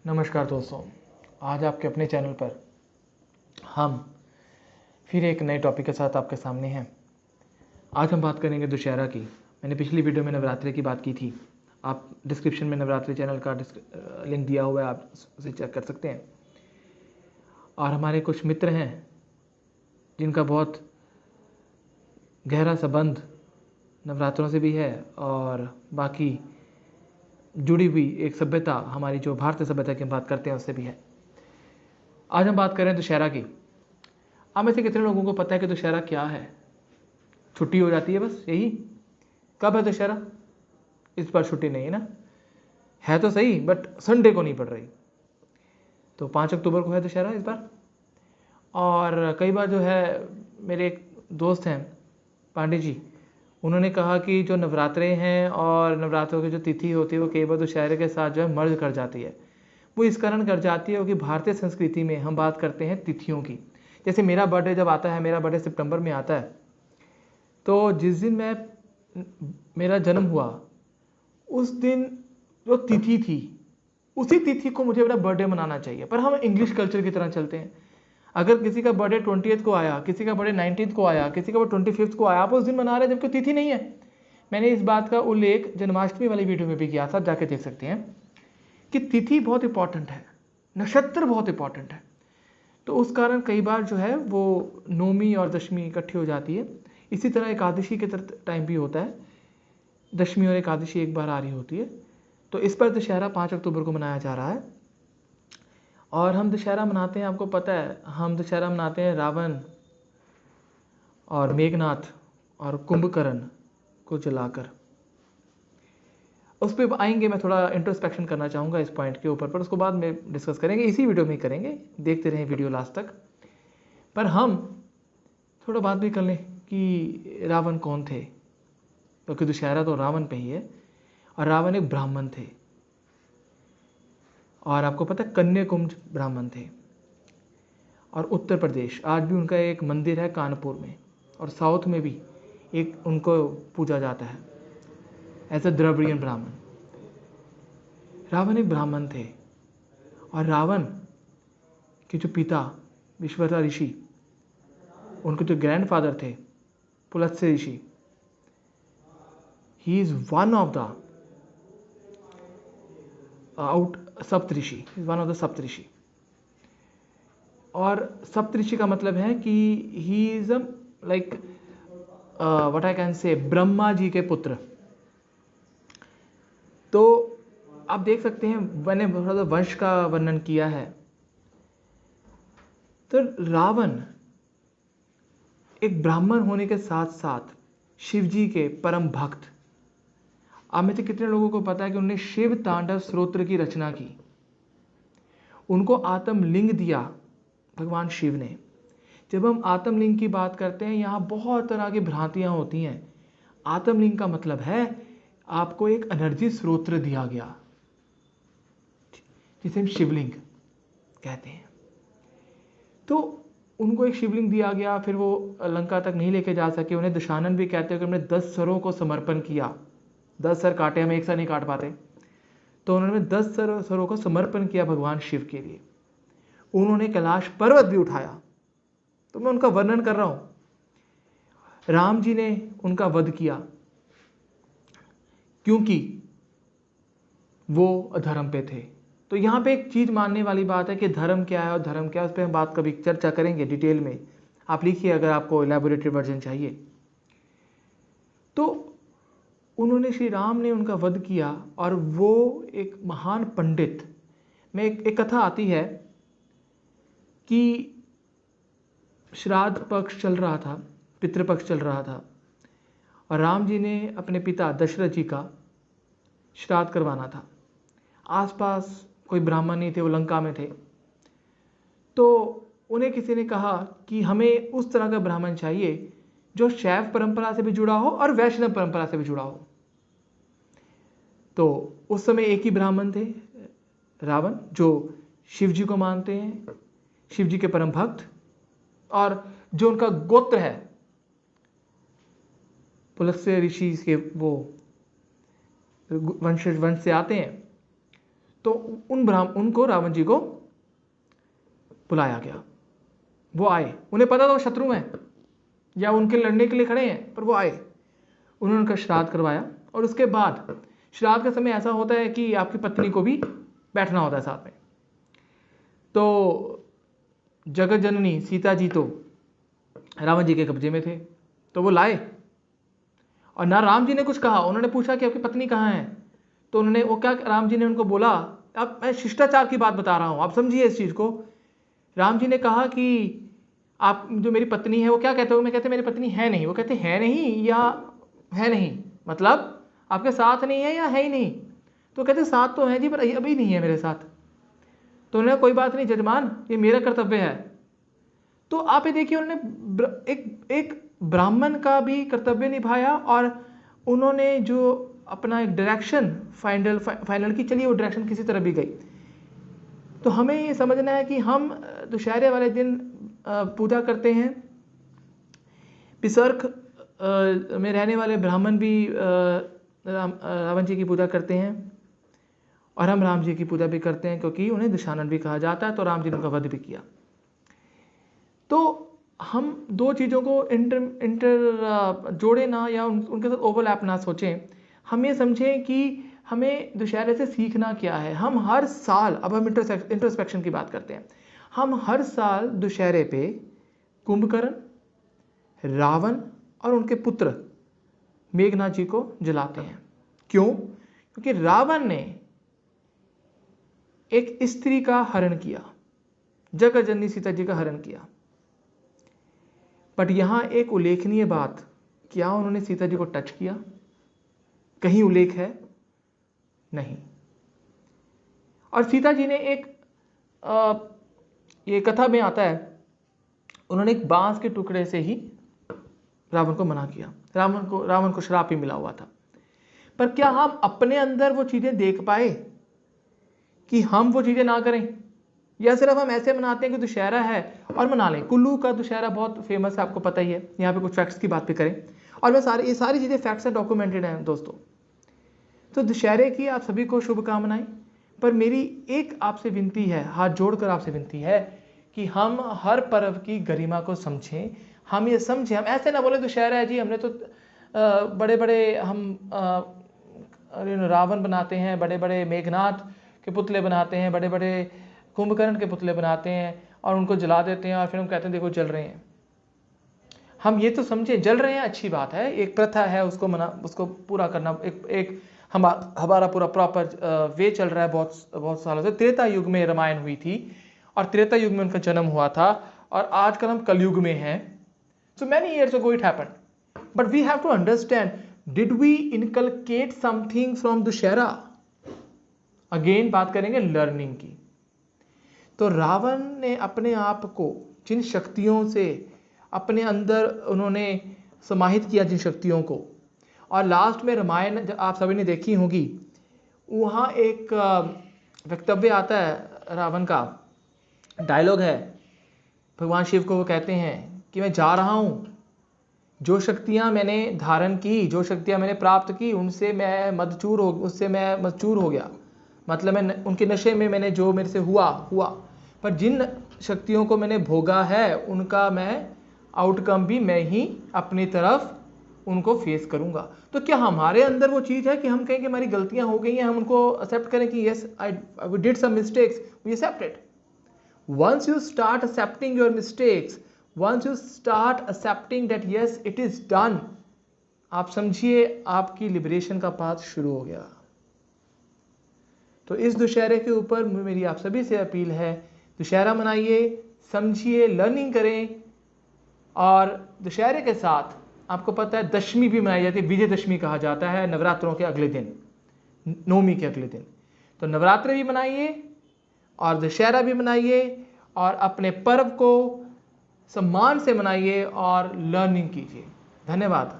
नमस्कार दोस्तों, आज आपके अपने चैनल पर हम फिर एक नए टॉपिक के साथ आपके सामने हैं। आज हम बात करेंगे दशहरा की। मैंने पिछली वीडियो में नवरात्रि की बात की थी। आप डिस्क्रिप्शन में नवरात्रि चैनल का लिंक दिया हुआ है, आप उसे चेक कर सकते हैं। और हमारे कुछ मित्र हैं जिनका बहुत गहरा संबंध नवरात्रों से भी है और बाकी जुड़ी हुई एक सभ्यता, हमारी जो भारतीय सभ्यता की हम बात करते हैं उससे भी है। आज हम बात करें दशहरा की। आप में से कितने लोगों को पता है कि दशहरा क्या है? छुट्टी हो जाती है बस, यही। कब है दशहरा? इस बार छुट्टी नहीं है ना, है तो सही बट संडे को नहीं पड़ रही। तो 5 अक्टूबर को है दशहरा इस बार। और कई बार जो है, मेरे एक दोस्त हैं पांडे जी, उन्होंने कहा कि जो नवरात्रे हैं और नवरात्रों की जो तिथि होती है वो कई बार दशहरे के साथ जो है मर्ज कर जाती है। वो इस कारण कर जाती है कि भारतीय संस्कृति में हम बात करते हैं तिथियों की। जैसे मेरा बर्थडे जब आता है, मेरा बर्थडे सितंबर में आता है, तो जिस दिन मेरा जन्म हुआ उस दिन जो तिथि थी, उसी तिथि को मुझे मेरा बर्थडे मनाना चाहिए। पर हम इंग्लिश कल्चर की तरह चलते हैं। अगर किसी का बर्थडे 20th को आया, किसी का बर्थडे 19th को आया, किसी का बर्थडे 25th को आया, आप उस दिन मना रहे हैं जबकि तिथि नहीं है। मैंने इस बात का उल्लेख जन्माष्टमी वाली वीडियो में भी किया था, जाके देख सकते हैं कि तिथि बहुत इंपॉर्टेंट है, नक्षत्र बहुत इंपॉर्टेंट है। तो उस कारण कई बार जो है वो नौमी और दशमी इकट्ठी हो जाती है। इसी तरह एकादशी के टाइम भी होता है, दशमी और एकादशी एक बार आ रही होती है। तो इस पर दशहरा 5 अक्टूबर को मनाया जा रहा है। और हम दशहरा मनाते हैं, आपको पता है, हम दशहरा मनाते हैं रावण और मेघनाथ और कुंभकर्ण को जलाकर। उस पर आएंगे, मैं थोड़ा इंट्रोस्पेक्शन करना चाहूँगा इस पॉइंट के ऊपर, पर उसको बाद में डिस्कस करेंगे, इसी वीडियो में ही करेंगे। देखते रहें वीडियो लास्ट तक। पर हम थोड़ा बात भी कर लें कि रावण कौन थे, क्योंकि दशहरा तो रावण पे ही है। और रावण एक ब्राह्मण थे, और आपको पता है कन्याकुब्ज ब्राह्मण थे। और उत्तर प्रदेश आज भी उनका एक मंदिर है कानपुर में, और साउथ में भी एक उनको पूजा जाता है एज अ द्रविड़ियन ब्राह्मण। रावण एक ब्राह्मण थे, और रावण के जो पिता विश्वता ऋषि, उनके जो ग्रैंडफादर थे Pulastya Rishi, he is one of the Saptarishi, one of the Saptarishi. और सप्तऋषि का मतलब है कि he is like what I can say, Brahma जी के पुत्र। तो आप देख सकते हैं, मैंने थोड़ा सा वंश का वर्णन किया है। तो रावण एक ब्राह्मण होने के साथ साथ शिव जी के परम भक्त। आप में से कितने लोगों को पता है कि उन्होंने शिव तांडव स्तोत्र की रचना की? उनको आत्मलिंग दिया भगवान शिव ने। जब हम आत्मलिंग की बात करते हैं, यहाँ बहुत तरह की भ्रांतियां होती हैं। आत्मलिंग का मतलब है आपको एक एनर्जी स्रोत दिया गया, जिसे हम शिवलिंग कहते हैं। तो उनको एक शिवलिंग दिया गया, फिर वो लंका तक नहीं लेके जा सके। उन्हें दशानन भी कहते हैं कि उन्होंने 10 सरों को समर्पण किया। 10 सर काटे, हम एक सर नहीं काट पाते, तो उन्होंने 10 सरों को समर्पण किया भगवान शिव के लिए। उन्होंने कैलाश पर्वत भी उठाया। तो मैं उनका वर्णन कर रहा हूं। राम जी ने उनका वध किया क्योंकि वो अधर्म पे थे। तो यहां पे एक चीज मानने वाली बात है कि धर्म क्या है और धर्म क्या है, उस पर हम बात कभी चर्चा करेंगे डिटेल में। आप लिखिए अगर आपको इलैबोरेटेड वर्जन चाहिए। तो उन्होंने, श्री राम ने उनका वध किया, और वो एक महान पंडित में एक कथा आती है कि श्राद्ध पक्ष चल रहा था, पितृपक्ष चल रहा था, और राम जी ने अपने पिता दशरथ जी का श्राद्ध करवाना था। आसपास कोई ब्राह्मण नहीं थे, वो लंका में थे। तो उन्हें किसी ने कहा कि हमें उस तरह का ब्राह्मण चाहिए जो शैव परंपरा से भी जुड़ा हो और वैष्णव परंपरा से भी जुड़ा हो। तो उस समय एक ही ब्राह्मण थे, रावण, जो शिव जी को मानते हैं, शिव जी के परम भक्त, और जो उनका गोत्र है पुलत्स्य ऋषि के, वो वंश से आते हैं। तो उनको रावण जी को बुलाया गया। वो आए, उन्हें पता था वो शत्रु हैं या उनके लड़ने के लिए खड़े हैं, पर वो आए, उन्होंने उनका श्राद्ध करवाया। और उसके बाद श्राद्ध का समय ऐसा होता है कि आपकी पत्नी को भी बैठना होता है साथ में। तो जगत जननी सीता जी तो रावण जी के कब्जे में थे, तो वो लाए, और ना राम जी ने कुछ कहा। उन्होंने पूछा कि आपकी पत्नी कहाँ है, तो उन्होंने वो क्या, राम जी ने उनको बोला, अब मैं शिष्टाचार की बात बता रहा हूँ, आप समझिए इस चीज़ को। राम जी ने कहा कि आप जो मेरी पत्नी है, वो क्या कहते हो, मैं कहते मेरी पत्नी है नहीं, वो कहते है नहीं या है नहीं, मतलब आपके साथ नहीं है या है ही नहीं, तो कहते साथ तो है जी पर अभी नहीं है मेरे साथ। तो उन्होंने कोई बात नहीं जजमान, ये मेरा कर्तव्य है। तो आप ये देखिए, उन्होंने एक ब्राह्मण का भी कर्तव्य निभाया, और उन्होंने जो अपना एक डायरेक्शन फाइनल की, चलिए वो डायरेक्शन किसी तरह भी गई। तो हमें ये समझना है कि हम दशहरे वाले दिन पूजा करते हैं। पिसर्क में रहने वाले ब्राह्मण भी रावण जी की पूजा करते हैं, और हम राम जी की पूजा भी करते हैं, क्योंकि उन्हें दशानन भी कहा जाता है, तो राम जी ने उनका वध भी किया। तो हम दो चीज़ों को इंटर जोड़े ना, या उनके साथ ओवरलैप ना सोचें। हम ये समझें कि हमें दशहरे से सीखना क्या है। हम हर साल, अब हम इंट्रोस्पेक्शन की बात करते हैं, हम हर साल दशहरे पे कुंभकर्ण, रावण और उनके पुत्र मेघनाथ जी को जलाते हैं। क्यों? क्योंकि रावण ने एक स्त्री का हरण किया, जगत जननी सीता जी का हरण किया। बट यहां एक उल्लेखनीय बात, क्या उन्होंने सीता जी को टच किया? कहीं उल्लेख है? नहीं। और सीता जी ने एक ये कथा में आता है, उन्होंने एक बांस के टुकड़े से ही रावण को मना किया। रावण को श्राप ही मिला हुआ था। पर क्या हम अपने अंदर वो चीजें देख पाए कि हम वो चीजें ना करें, या सिर्फ हम ऐसे मनाते हैं कि दशहरा है और मना लें? कुल्लू का दशहरा बहुत फेमस है, आपको पता ही है। यहाँ पे कुछ फैक्ट्स की बात भी करें, और मैं ये सारी चीजें फैक्ट्स से डॉक्यूमेंटेड हैं दोस्तों। तो दशहरे की आप सभी को शुभकामनाएं। पर मेरी एक आपसे विनती है, हाथ जोड़कर आपसे विनती है, कि हम हर पर्व की गरिमा को समझें। हम ये समझें, हम ऐसे ना बोले दशहरा है जी, हमने तो बड़े बड़े हम रावण बनाते हैं, बड़े बड़े मेघनाथ के पुतले बनाते हैं, बड़े बड़े कुंभकर्ण के पुतले बनाते हैं और उनको जला देते हैं, और फिर हम कहते हैं देखो जल रहे हैं। हम ये तो समझें, जल रहे हैं अच्छी बात है, एक प्रथा है, उसको पूरा करना एक हमारा पूरा प्रॉपर वे चल रहा है बहुत सालों से। त्रेता युग में रामायण हुई थी, और त्रेता युग में उनका जन्म हुआ था, और आजकल हम कलयुग में हैं। So many years ago it happened, but we have to understand, did we inculcate something from Dussehra? Again बात करेंगे लर्निंग की। तो रावण ने अपने आप को जिन शक्तियों से अपने अंदर उन्होंने समाहित किया, जिन शक्तियों को, और लास्ट में रामायण आप सभी ने देखी होगी, वहाँ एक वक्तव्य आता है, रावण का डायलॉग है, भगवान शिव को वो कहते हैं कि मैं जा रहा हूँ, जो शक्तियाँ मैंने धारण की, जो शक्तियाँ मैंने प्राप्त की, उससे मैं मदचूर हो गया। मतलब मैं उनके नशे में, मैंने जो मेरे से हुआ, पर जिन शक्तियों को मैंने भोगा है, उनका मैं आउटकम भी मैं ही अपनी तरफ उनको फेस करूंगा। तो क्या हमारे अंदर वो चीज़ है कि हम कहें कि हमारी गलतियां हो गई हैं, हम उनको एक्सेप्ट करें कि yes I did some mistakes, we accept it. Once you start accepting your mistakes, once you start accepting that yes it is done, आप समझिए आपकी लिबरेशन का पाथ शुरू हो गया। तो इस दशहरे के ऊपर मेरी आप सभी से अपील है, दशहरा मनाइए, समझिए, लर्निंग करें। और दशहरे के साथ आपको पता है दशमी भी मनाई जाती है, विजयदशमी कहा जाता है, नवरात्रों के अगले दिन, नवमी के अगले दिन। तो नवरात्रि भी मनाइए और दशहरा भी मनाइए, और अपने पर्व को सम्मान से मनाइए और लर्निंग कीजिए। धन्यवाद।